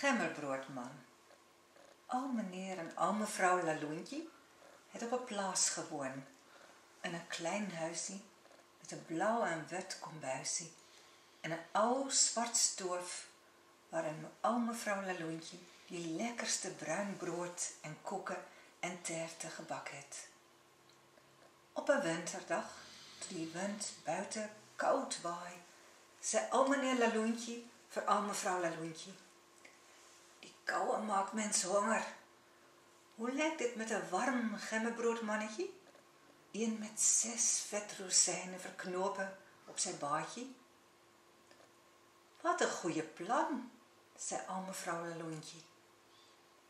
Gemmerbroodman. Al meneer en al mevrou Laloentjie het op 'n plaas gewoon, in 'n klein huisie met 'n blou en wit kombuisie en 'n ou swart stoof waarin al mevrou Laloentjie die lekkerste bruin brood en koeke en terte gebak het. Op 'n winterdag, toe die wind buite koud waai, sê al meneer Laloentjie vir al mevrou Laloentjie: "Die koue maak mens honger. Hoe lyk dit met 'n warm gemmerbroodmannetjie? Een met 6 vet rosyne verknope op sy baadjie." "Wat 'n goeie plan," sê al mevrou Laloentjie.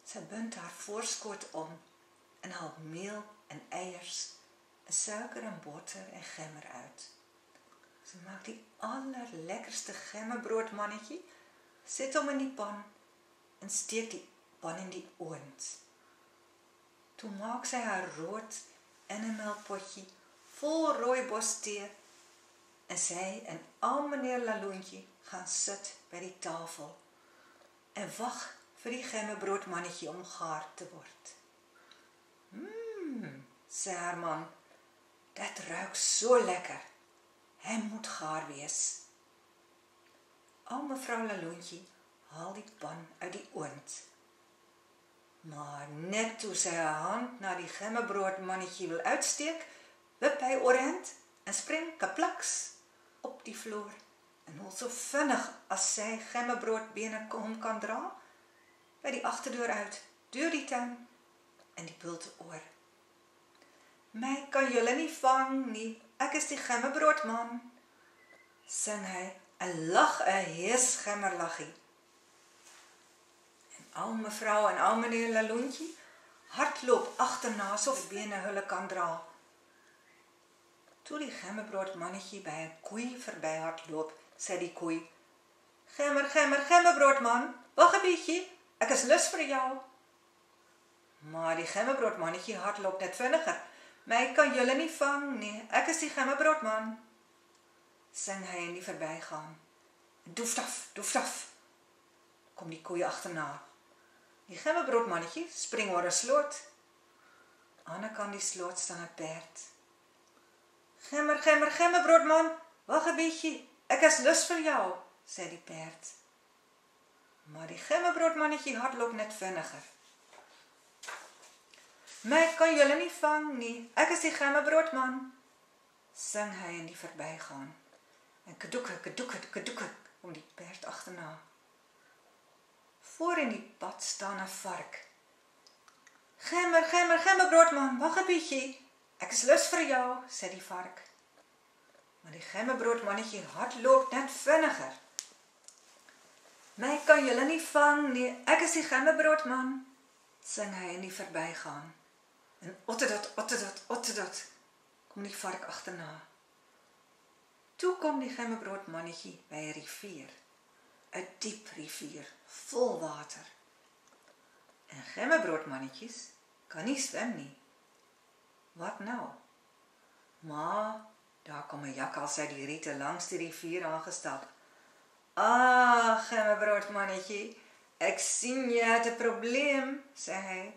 Sy bind haar voorskoot om en haal meel en eiers, 'n suiker en botter en gemmer uit. Sy maak die allerlekkerste gemmerbroodmannetjie, sit hom in die pan en steek die pan in die oond. Toe maak sy haar rood in 'n melkpotjie vol rooibos tee en sy en al meneer Laloentjie gaan sit by die tafel en wag vir die gemmerbroodmannetjie om gaar te word. Sê haar man, "Dit ruik so lekker. Hy moet gaar wees." Al mevrou Laloentjie haal die pan uit die oond. Maar net toe sy haar hand na die gemmerbroodmannetjie wil uitsteek, wip hy oorhand en spring kaplaks op die vloer en hol so vinnig as sy gemmerbroodbene hom kan dra, by die agterdeur uit, deur die tuin en die bult oor. "My kan julle nie vang nie, ek is die gemmerbroodman," sing hy en lag 'n hees gemmerlaggie. En al mevrou en al meneer Laloentjie hardloop agterna so bene hulle kan dra. Toe die gemmerbroodmannetjie by 'n koei verby hardloop, sê die koei: "Gemmerbroodman, wag 'n bietjie, ek is lus vir jou." Maar die gemmerbroodmannetjie hardloop net vinniger. "My kan julle nie vang nie, ek is die gemmerbroodman," sing hy in die verbygaan. Doeftaf, kom die koei agterna. Die gemmerbroodmannetjie spring oor 'n sloot. Aan die ander kant die sloot staan 'n perd. "Gemmerbroodman, wag 'n bietjie, ek is lus vir jou," sê die perd. Maar die gemmerbroodmannetjie hardloop net vinniger. "My kan julle nie vang nie, ek is die gemmerbroodman," sing hy in die verbygaan. En kadoeke, kom die perd agterna. Voor in die pad staan 'n vark. "Gemmerbroodman, wag 'n bietjie, ek is lus vir jou," sê die vark. Maar die gemmerbroodmannetjie hardloop net vinniger. "My kan julle nie vang nie, ek is die gemmerbroodman," sing hy in die verbygaan. En ottedot, kom die vark agterna. Toe kom die gemmerbroodmannetjie by 'n rivier, 'n diep rivier, vol water. En gemmerbroodmannetjies kan nie swem nie. Wat nou? Maar daar kom 'n jakkals uit die riete langs die rivier aangestap. "Ah, gemmerbroodmannetjie, ek sien jy het 'n probleem," sê hy.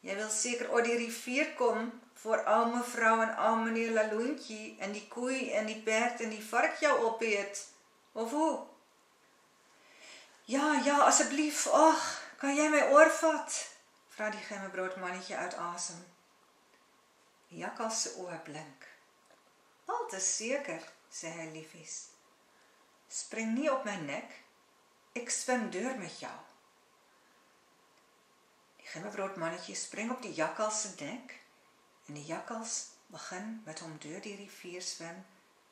"Jy wil seker oor die rivier kom voor al mevrou en al meneer Laloentjie en die koei en die perd en die vark jou opeet, of hoe?" Ja, asseblief, ag, kan jy my oorvat?" vra die gemmerbroodmannetjie uit asem. Die jakkals se oë blink. "Al te seker," sê hy liefies. "Spring nie op my nek, ek swem deur met jou." Die gemmerbroodmannetjie spring op die jakkals se nek en die jakkals begin met hom deur die rivier swem,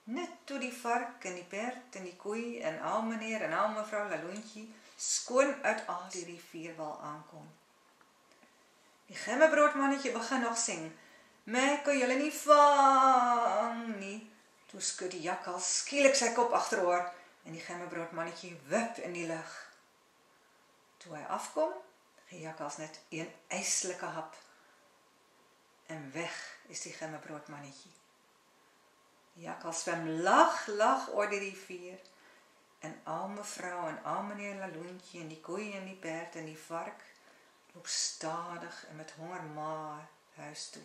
net toe die vark en die perd en die koei en al meneer en al mevrou Laloentjie skoon uit al die rivierwal aankom. Die gemmerbroodmannetjie begin nog sing: "My kan julle nie vang nie." Toe skud die jakkals skielik sy kop agteroor en die gemmerbroodmannetjie wip in die lug. Toe hy afkom, gee jakkals net een yslike hap en weg is die gemmerbroodmannetjie. Die jakkals swem lag oor die rivier En al mevrou en al meneer Laloentjie en die koeie en die perd en die vark loop stadig en met honger maar huis toe.